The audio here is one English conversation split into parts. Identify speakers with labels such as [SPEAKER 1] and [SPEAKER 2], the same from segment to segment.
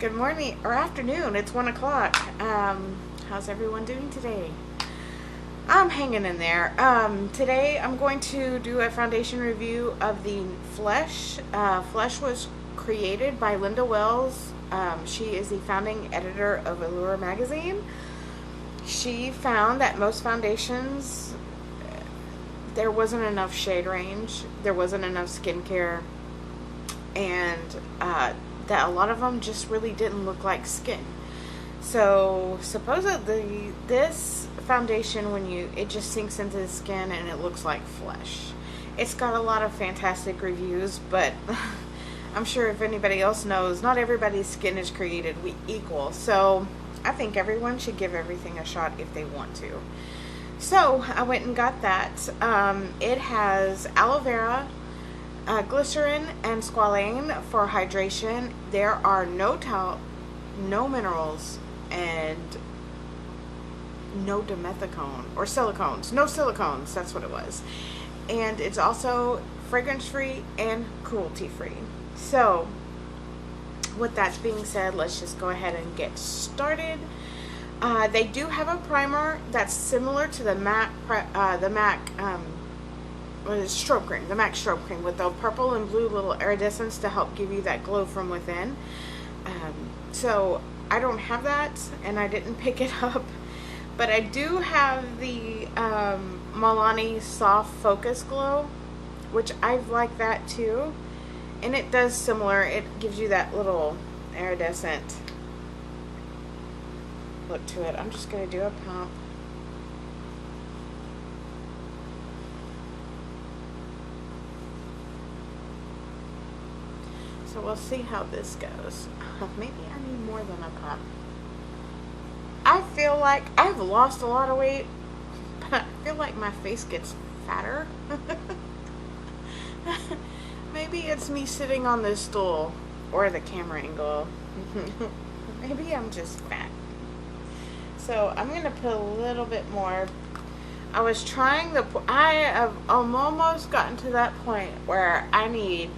[SPEAKER 1] Good morning or afternoon. It's 1 o'clock. How's everyone doing today? I'm hanging in there. Today I'm going to do a foundation review of the Flesh. Flesh was created by Linda Wells. She is the founding editor of Allure magazine. She found that most foundations, there wasn't enough shade range, there wasn't enough skincare, and that a lot of them just really didn't look like skin. So supposedly this foundation, it just sinks into the skin and it looks like flesh. It's got a lot of fantastic reviews, but I'm sure if anybody else knows, not everybody's skin is created equal. So I think everyone should give everything a shot if they want to. So I went and got that. It has aloe vera, glycerin, and squalane for hydration. There are no minerals, and no dimethicone or silicones. No silicones, that's what it was. And it's also fragrance free and cruelty free. So with that being said, let's just go ahead and get started. They do have a primer that's similar to the MAC strobe cream, the MAC strobe cream, with the purple and blue little iridescence to help give you that glow from within. So I don't have that, and I didn't pick it up, but I do have the Milani Soft Focus Glow, which I like that too, and it does similar. It gives you that little iridescent look to it. I'm just going to do a pump. So we'll see how this goes. Maybe I need more than a pump. I feel like I've lost a lot of weight, but I feel like my face gets fatter. Maybe it's me sitting on this stool or the camera angle. Maybe I'm just fat. So I'm going to put a little bit more. I was trying I'm almost gotten to that point where I need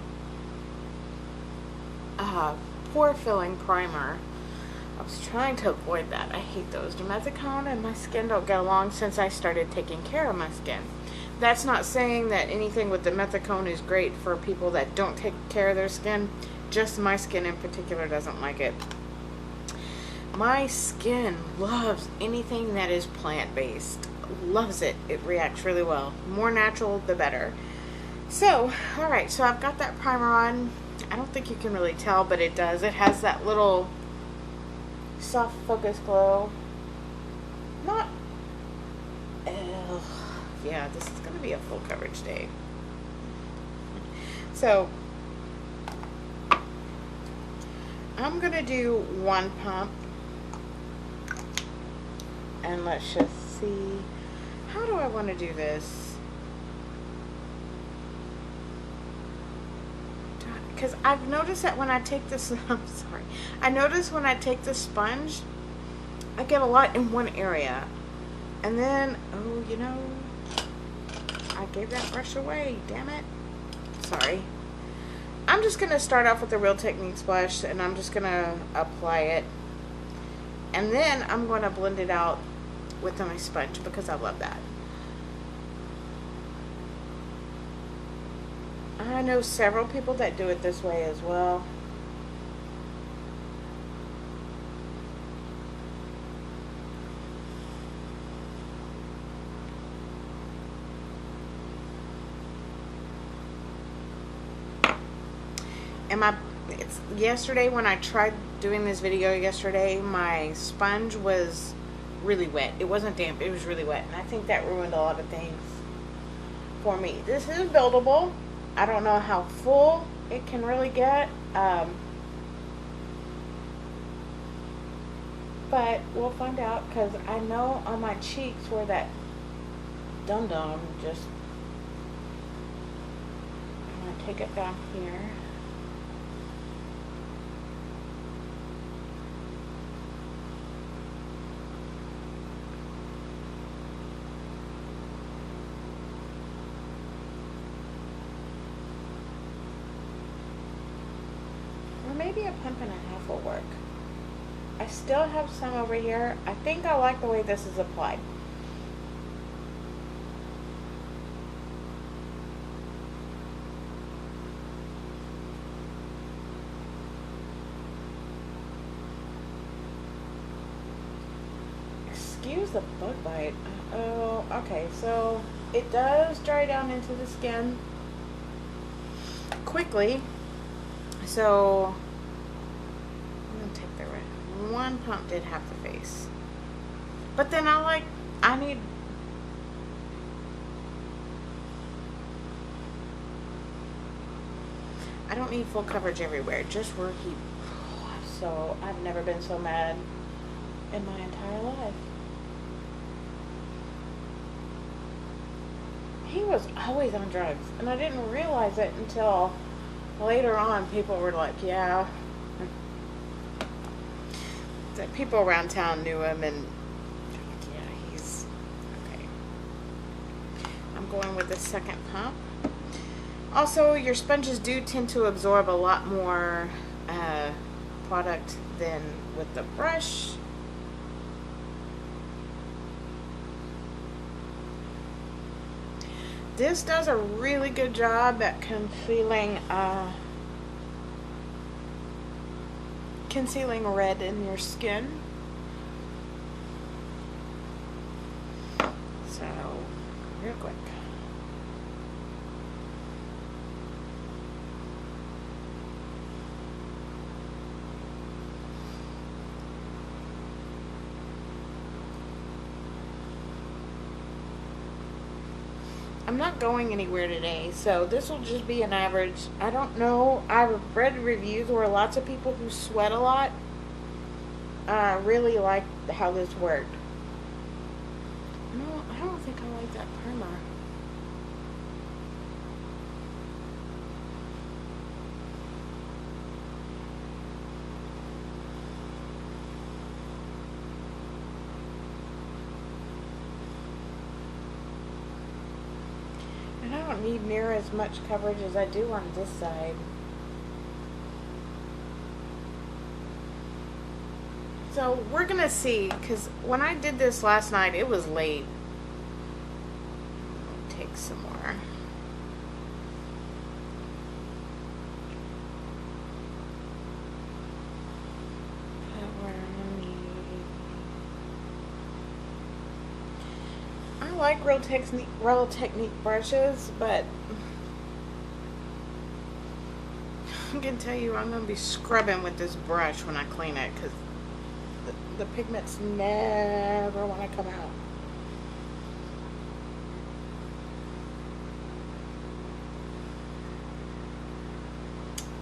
[SPEAKER 1] pore filling primer. I was trying to avoid that. I hate those. Dimethicone and my skin don't get along since I started taking care of my skin. That's not saying that anything with dimethicone is great for people that don't take care of their skin. Just my skin in particular doesn't like it. My skin loves anything that is plant-based. Loves it. It reacts really well. More natural, the better. So, alright, so I've got that primer on. I don't think you can really tell, but it does. It has that little soft focus glow. Not, yeah, this is going to be a full coverage day. So, I'm going to do one pump. And let's just see, how do I want to do this? Because I've noticed that when I take this, I'm sorry, I notice when I take the sponge, I get a lot in one area. And then, oh, you know, I gave that brush away, damn it. Sorry. I'm just going to start off with the Real Techniques brush, and I'm just going to apply it. And then I'm going to blend it out with my sponge because I love that. I know several people that do it this way as well. And yesterday when I tried doing this video yesterday, my sponge was really wet. It wasn't damp, it was really wet. And I think that ruined a lot of things for me. This is buildable. I don't know how full it can really get, but we'll find out, because I know on my cheeks where that dum-dum just, I'm going to take it down here. Maybe a pump and a half will work. I still have some over here. I think I like the way this is applied. Excuse the bug bite. Oh, okay, so it does dry down into the skin quickly. So I'm gonna take the red. One pump did half the face, but then I don't need full coverage everywhere, just where he. So I've never been so mad in my entire life. He was always on drugs, and I didn't realize it until later on. People were like, yeah. That people around town knew him, and yeah, he's okay. I'm going with the second pump. Also, your sponges do tend to absorb a lot more product than with the brush. This does a really good job at concealing red in your skin. So, real quick. I'm not going anywhere today, so this will just be an average. I don't know. I've read reviews where lots of people who sweat a lot really like how this worked. No, I don't think I like that primer. And I don't need near as much coverage as I do on this side. So we're gonna see, because when I did this last night, it was late. Take some more. I like Real Technique brushes, but I'm gonna tell you, I'm gonna be scrubbing with this brush when I clean it, because the pigments never want to come out.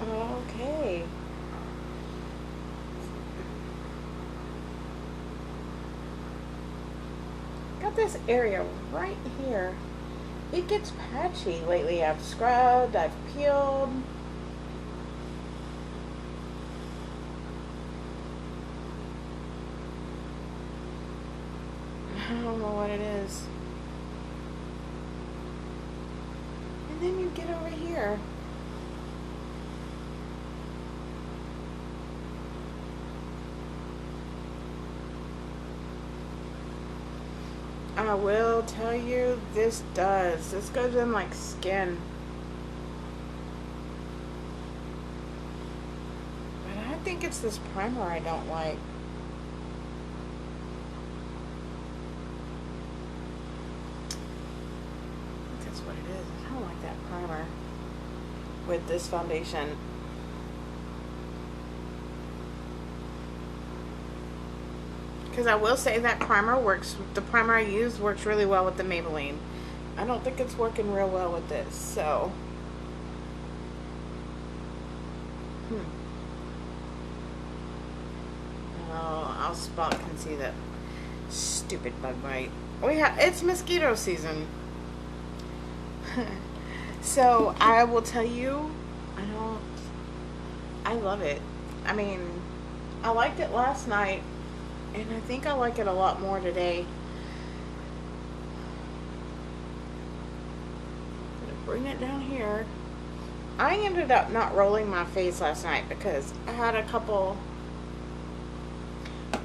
[SPEAKER 1] Okay. Got this area right here. It gets patchy lately. I've scrubbed, I've peeled. I don't know what it is. And then you get over here. I will tell you, this goes in like skin. But I think it's this primer I don't like. What it is. I don't like that primer with this foundation. Because I will say that primer works, the primer I use works really well with the Maybelline. I don't think it's working real well with this, so. Oh, I'll spot and see that stupid bug bite. It's mosquito season. So I will tell you, I love it. I mean, I liked it last night, and I think I like it a lot more today. I'm gonna bring it down here. I ended up not rolling my face last night because I had a couple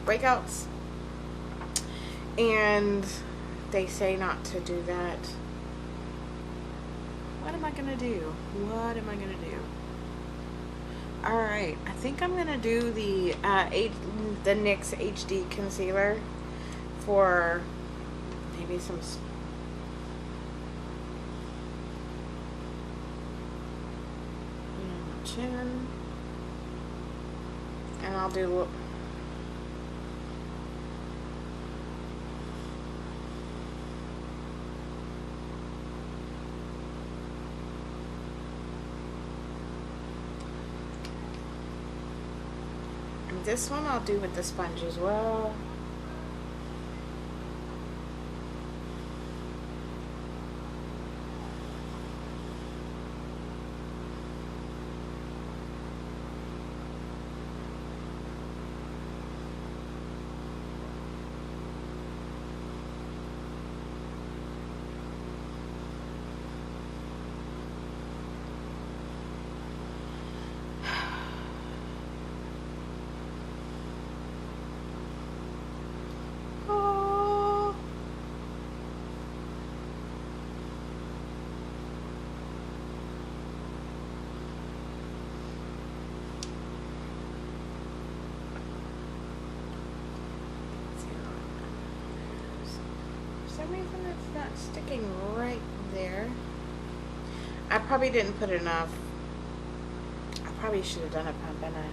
[SPEAKER 1] breakouts, and they say not to do that. What am I gonna do? What am I gonna do? Alright, I think I'm gonna do the NYX HD concealer for maybe some chin, and I'll do and this one I'll do with the sponge as well. For some reason it's not sticking right there. I probably didn't put enough. I probably should have done a pump in it.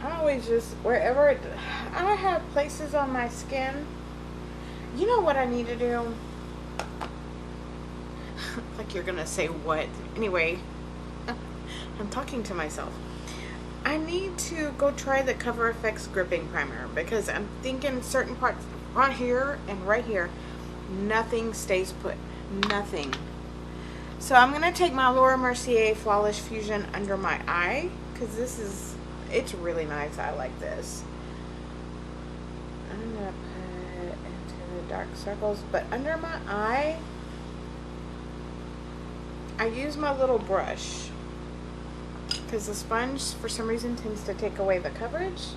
[SPEAKER 1] I always just, wherever it, I have places on my skin. You know what I need to do? Like you're gonna say what? Anyway, I'm talking to myself. I need to go try the Cover FX gripping primer because I'm thinking certain parts right here and right here, nothing stays put. Nothing. So I'm going to take my Laura Mercier Flawless Fusion under my eye because this is, it's really nice. I like this. I'm going to put it into the dark circles, but under my eye, I use my little brush because the sponge for some reason tends to take away the coverage.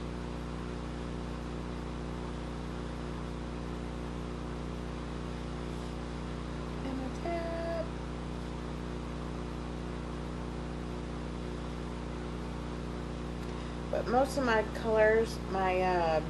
[SPEAKER 1] And a tap. But most of my colors, my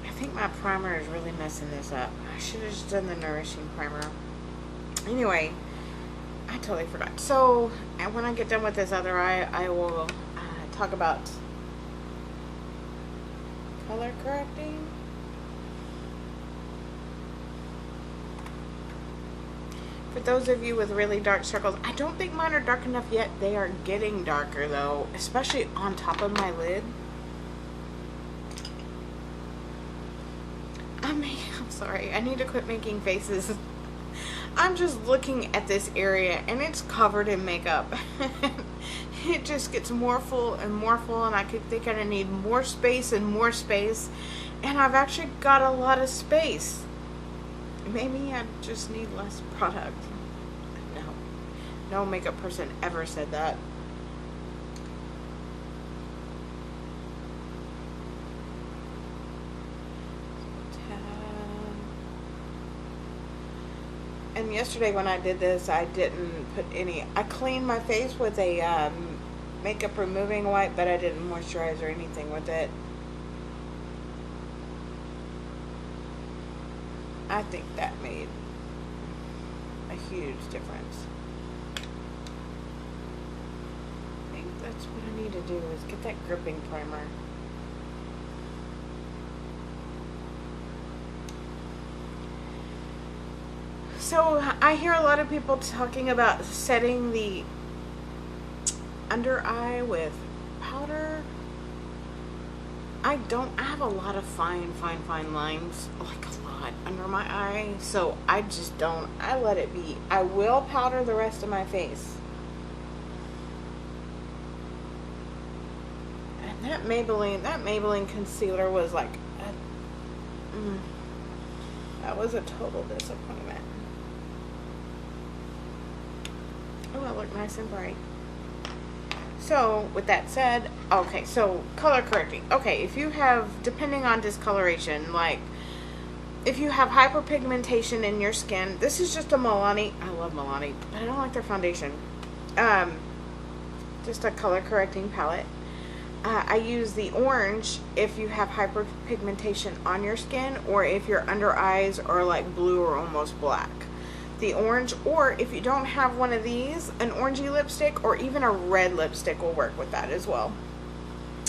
[SPEAKER 1] I think my primer is really messing this up. I should have just done the nourishing primer. Anyway, I totally forgot. So, and when I get done with this other eye, I will talk about color correcting. For those of you with really dark circles, I don't think mine are dark enough yet. They are getting darker though, especially on top of my lid. I'm sorry, I need to quit making faces. I'm just looking at this area and it's covered in makeup. It just gets more full and more full, and I could think I need more space and more space, and I've actually got a lot of space. Maybe I just need less product. No makeup person ever said that. And yesterday when I did this, I didn't put any, I cleaned my face with a makeup removing wipe, but I didn't moisturize or anything with it. I think that made a huge difference. I think that's what I need to do, is get that gripping primer. So I hear a lot of people talking about setting the under eye with powder. I have a lot of fine lines, like a lot under my eye, so I just don't, I let it be. I will powder the rest of my face. And that Maybelline concealer was like, that was a total disappointment. Oh, I look nice and bright. So, with that said, okay, so color correcting. Okay, if you have, depending on discoloration, like, if you have hyperpigmentation in your skin, this is just a Milani. I love Milani, but I don't like their foundation. Just a color correcting palette. I use the orange if you have hyperpigmentation on your skin, or if your under eyes are like blue or almost black. The orange, or if you don't have one of these, an orangey lipstick or even a red lipstick will work with that as well.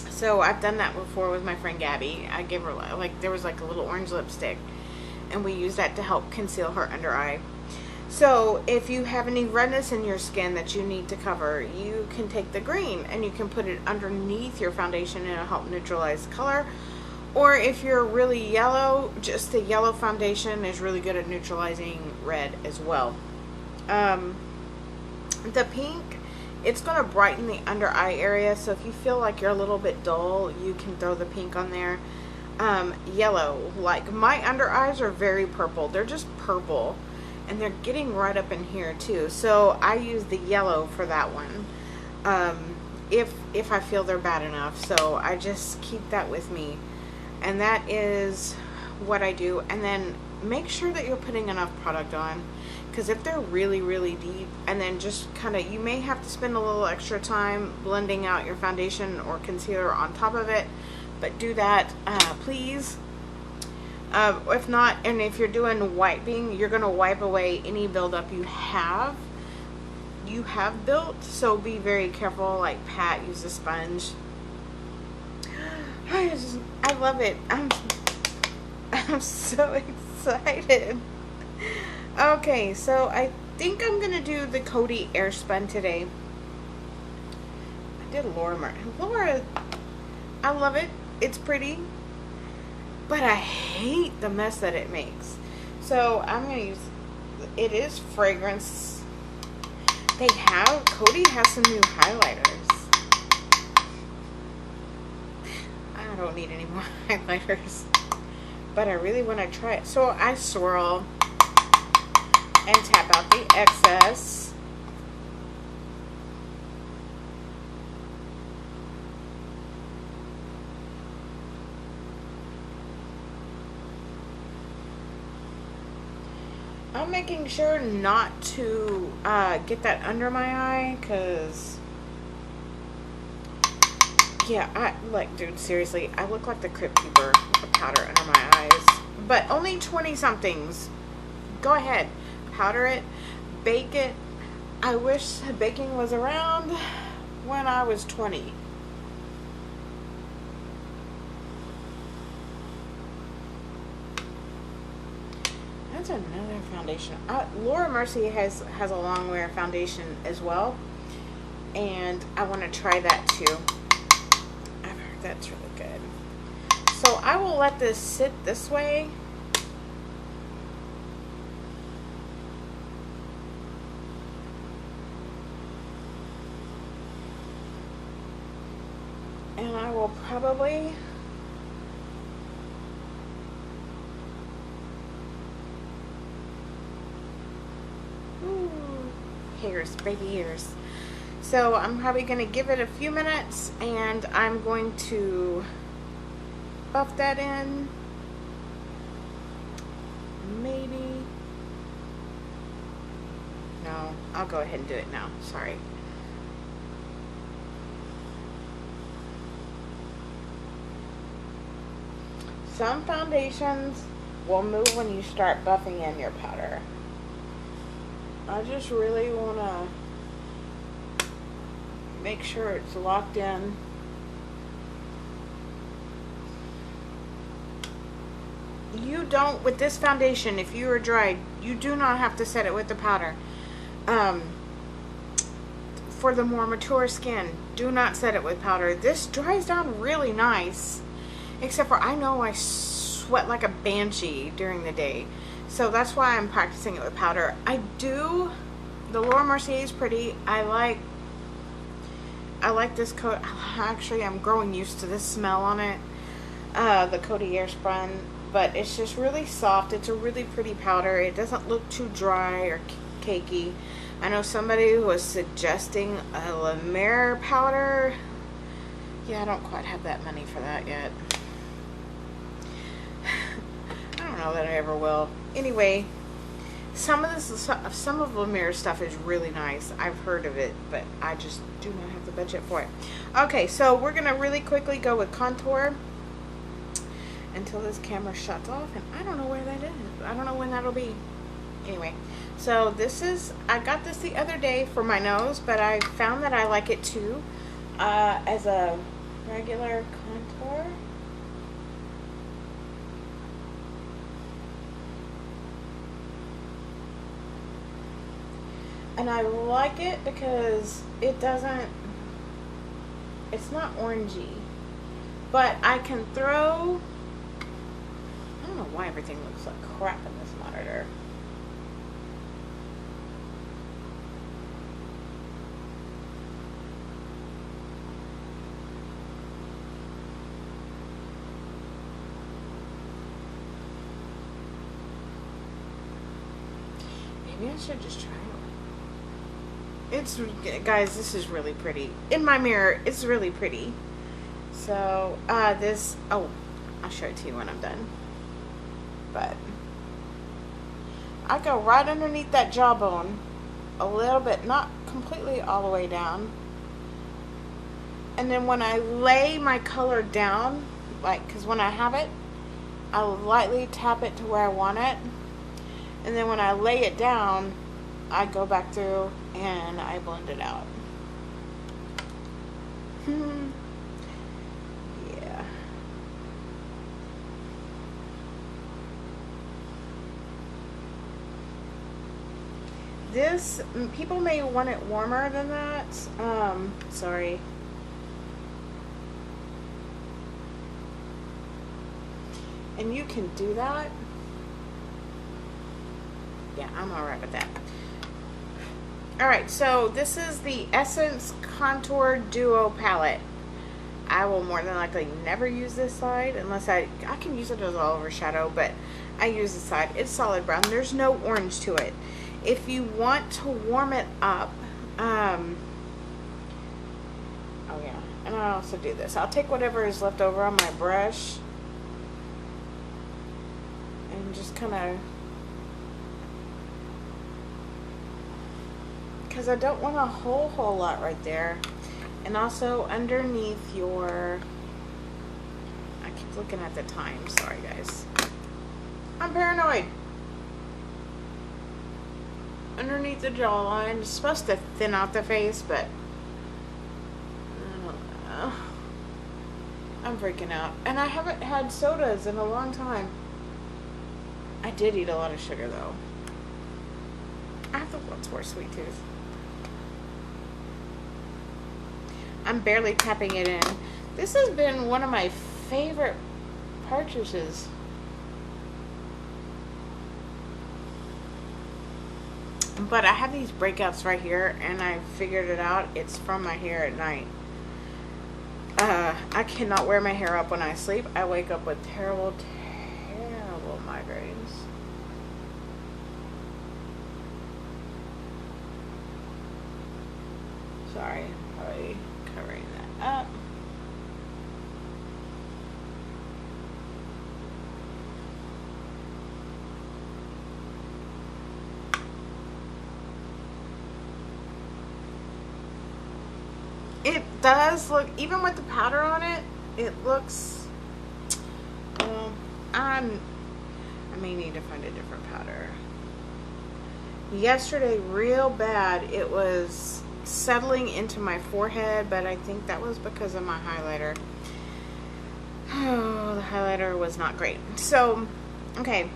[SPEAKER 1] So I've done that before with my friend Gabby. I gave her, like, there was like a little orange lipstick, and we used that to help conceal her under eye. So if you have any redness in your skin that you need to cover, you can take the green and you can put it underneath your foundation and it'll help neutralize the color. Or if you're really yellow, just the yellow foundation is really good at neutralizing red as well. The pink, it's going to brighten the under eye area, so if you feel like you're a little bit dull, you can throw the pink on there. Yellow, like my under eyes are very purple. They're just purple, and they're getting right up in here too. So I use the yellow for that one. If I feel they're bad enough, so I just keep that with me. And that is what I do. And then make sure that you're putting enough product on, because if they're really deep, and then just kind of, you may have to spend a little extra time blending out your foundation or concealer on top of it, but do that, please. If not, and if you're doing wiping, you're going to wipe away any buildup you have built, so be very careful. Like Pat, use a sponge. I love it. I'm so excited. Okay, so I think I'm gonna do the Coty Airspun today. I did Laura. I love it. It's pretty, but I hate the mess that it makes. So I'm gonna use. It is fragrance. Coty has some new highlighters. I don't need any more highlighters, but I really want to try it. So I swirl and tap out the excess. I'm making sure not to get that under my eye, because yeah, dude, seriously, I look like the Crypt Keeper with the powder under my eyes. But only 20-somethings. Go ahead, powder it, bake it. I wish baking was around when I was 20. That's another foundation. Laura Mercier has a long wear foundation as well, and I want to try that too. I've heard that's really good. So I will let this sit this way. And I will probably hairs, baby hairs. So I'm probably going to give it a few minutes, and I'm going to buff that in. Maybe. No, I'll go ahead and do it now. Sorry. Some foundations will move when you start buffing in your powder. I just really want to make sure it's locked in. You don't, with this foundation, if you are dry, you do not have to set it with the powder. For the more mature skin, do not set it with powder. This dries down really nice, Except for I know I sweat like a banshee during the day. So that's why I'm practicing it with powder. I do, the Laura Mercier is pretty. I like this coat. Actually, I'm growing used to this smell on it. The Coty Airspun. But it's just really soft. It's a really pretty powder. It doesn't look too dry or cakey. I know somebody was suggesting a La Mer powder. Yeah, I don't quite have that money for that yet. I don't know that I ever will. Anyway, some of La Mer's stuff is really nice. I've heard of it, but I just do not have the budget for it. Okay, so we're gonna really quickly go with contour until this camera shuts off, and I don't know where that is. I don't know when that'll be. Anyway, so this is, I got this the other day for my nose, but I found that I like it too as a regular contour. And I like it because it doesn't, it's not orangey, but I can throw, I don't know why everything looks like crap in this monitor. Maybe I should just try it. It's, guys, this is really pretty. In my mirror, it's really pretty. So, this, oh, I'll show it to you when I'm done. But I go right underneath that jawbone a little bit, not completely all the way down. And then when I lay my color down, like, because when I have it, I'll lightly tap it to where I want it. And then when I lay it down, I go back through and I blend it out. Yeah. This, people may want it warmer than that. Sorry. And you can do that. Yeah, I'm alright with that. Alright, so this is the Essence Contour Duo Palette. I will more than likely never use this side unless I can use it as all over shadow, but I use this side. It's solid brown. There's no orange to it. If you want to warm it up, oh yeah, and I also do this. I'll take whatever is left over on my brush and just kind of, because I don't want a whole lot right there. And also underneath your, I keep looking at the time, sorry guys. I'm paranoid. Underneath the jawline, it's supposed to thin out the face, but I don't know. I'm freaking out. And I haven't had sodas in a long time. I did eat a lot of sugar though. I have the world's worst sweet tooth. I'm barely tapping it in. This has been one of my favorite purchases. But I have these breakouts right here, and I figured it out. It's from my hair at night. I cannot wear my hair up when I sleep. I wake up with terrible migraines. Sorry, probably covering that up. It does look, even with the powder on it, it looks, I may need to find a different powder. Yesterday, real bad, it was settling into my forehead, but I think that was because of my highlighter. Oh, the highlighter was not great. So, okay.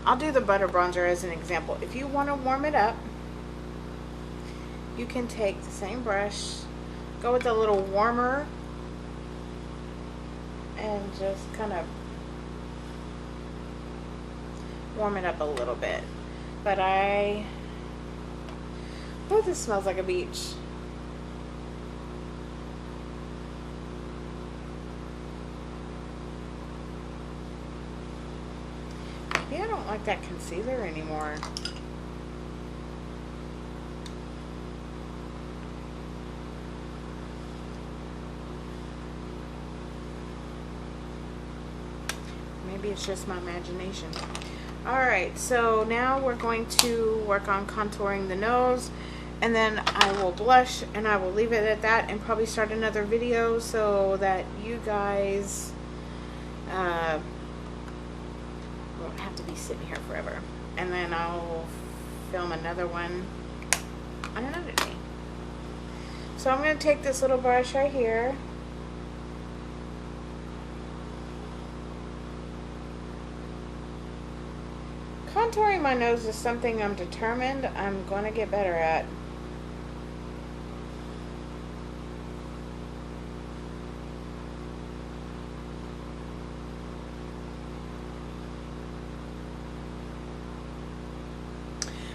[SPEAKER 1] I'll do the butter bronzer as an example. If you want to warm it up, you can take the same brush, go with a little warmer and just kind of warm it up a little bit. But oh, this smells like a beach. Maybe I don't like that concealer anymore. Maybe it's just my imagination. Alright, so now we're going to work on contouring the nose, and then I will blush, and I will leave it at that and probably start another video so that you guys won't have to be sitting here forever. And then I'll film another one on another day. So I'm going to take this little brush right here. Contouring my nose is something I'm determined I'm going to get better at.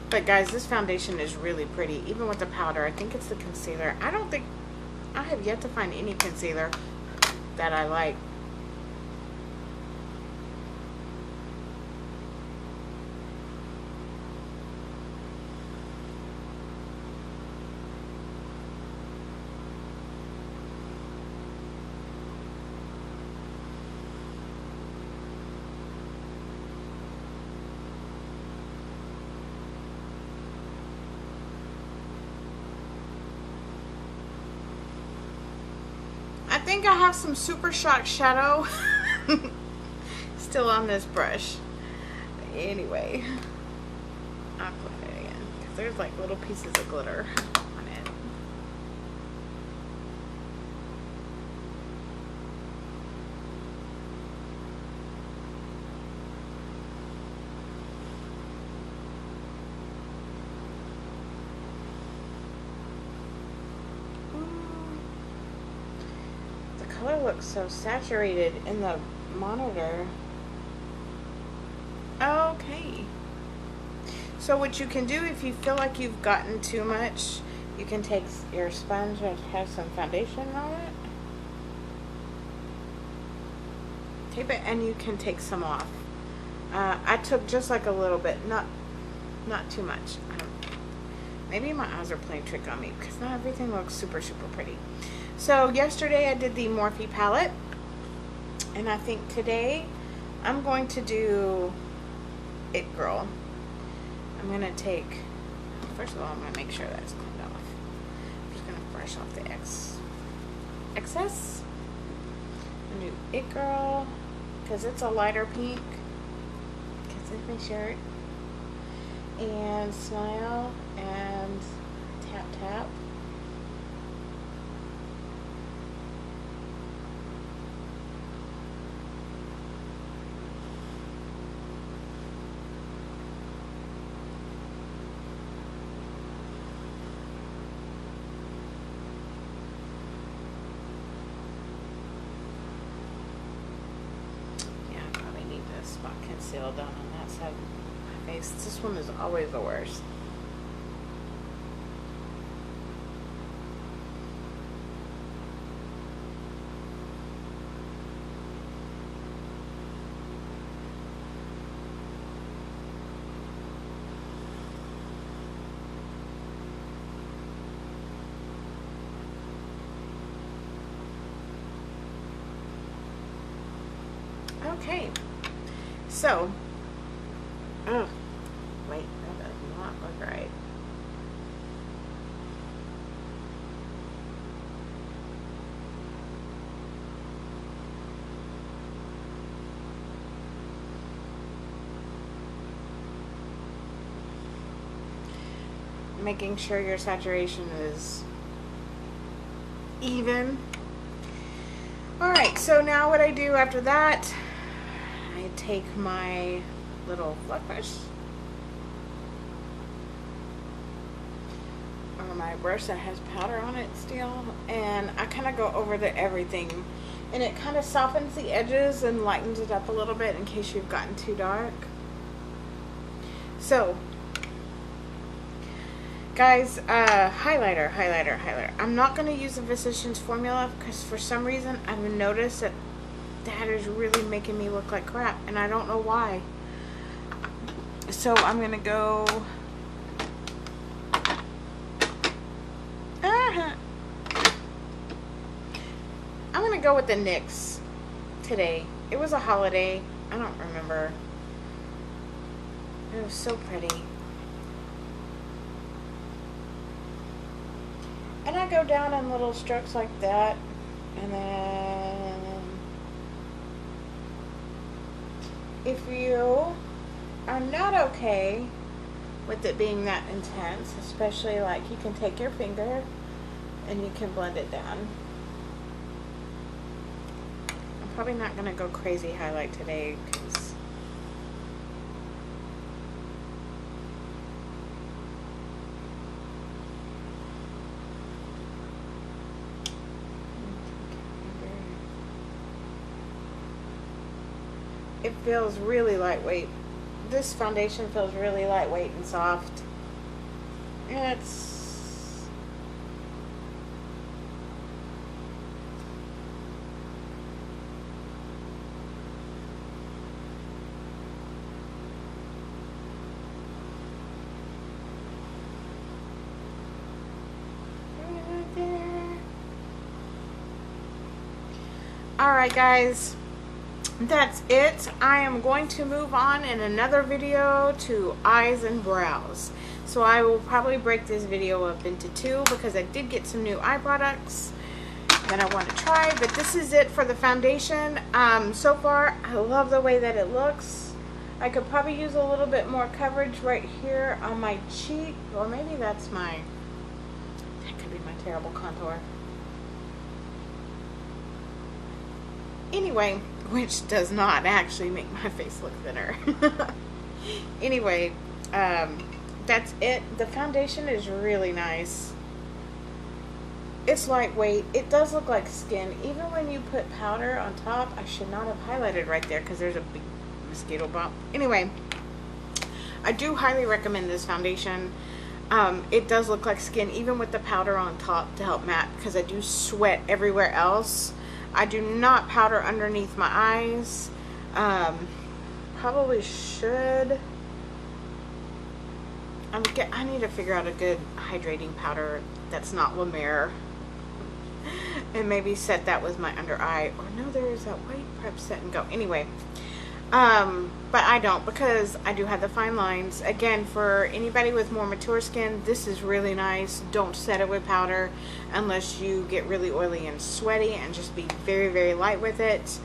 [SPEAKER 1] But guys, this foundation is really pretty, even with the powder. I think it's the concealer. I have yet to find any concealer that I like. I think I have some Super Shock shadow still on this brush. Anyway, I'll put it again because there's like little pieces of glitter on it. Color looks so saturated in the monitor. Okay. So what you can do if you feel like you've gotten too much, you can take your sponge and have some foundation on it. Tape it and you can take some off. I took just like a little bit, not too much. Maybe my eyes are playing trick on me because not everything looks super pretty. So yesterday I did the Morphe palette, and I think today I'm going to do It Girl. I'm going to take, first of all, I'm going to make sure that's cleaned off. I'm just going to brush off the excess. I'm going to do It Girl because it's a lighter pink, because it's my shirt. And Smile and Tap Tap. Concealed down on that side of my face. This one is always the worst. Okay. So, oh, wait, that does not look right. Making sure your saturation is even. Alright, so now what I do after that, I take my little fluff brush, or for my brush that has powder on it still, and I kind of go over everything, and it kind of softens the edges and lightens it up a little bit in case you've gotten too dark. So guys, highlighter. I'm not going to use the Physicians Formula because for some reason I've noticed that is really making me look like crap, and I don't know why. So I'm going to go I'm going to go with the NYX today. It was a holiday. I don't remember. It was so pretty. And I go down in little strokes like that, and then if you are not okay with it being that intense, especially like, you can take your finger and you can blend it down. I'm probably not going to go crazy highlight today because it feels really lightweight. This foundation feels really lightweight and soft. It's right there. Alright guys, that's it. I am going to move on in another video to eyes and brows. So I will probably break this video up into two because I did get some new eye products that I want to try. But this is it for the foundation. So far, I love the way that it looks. I could probably use a little bit more coverage right here on my cheek. Or maybe that could be my terrible contour. Anyway, which does not actually make my face look thinner. Anyway, that's it. The foundation is really nice. It's lightweight. It does look like skin. Even when you put powder on top, I should not have highlighted right there because there's a big mosquito bump. Anyway, I do highly recommend this foundation. It does look like skin even with the powder on top to help matte, because I do sweat everywhere else. I do not powder underneath my eyes. Probably should. I need to figure out a good hydrating powder that's not La Mer, and maybe set that with my under eye. Or no, there is that white prep set and go. Anyway, but I don't, because I do have the fine lines. Again, for anybody with more mature skin, this is really nice. Don't set it with powder unless you get really oily and sweaty, and just be very, very light with it.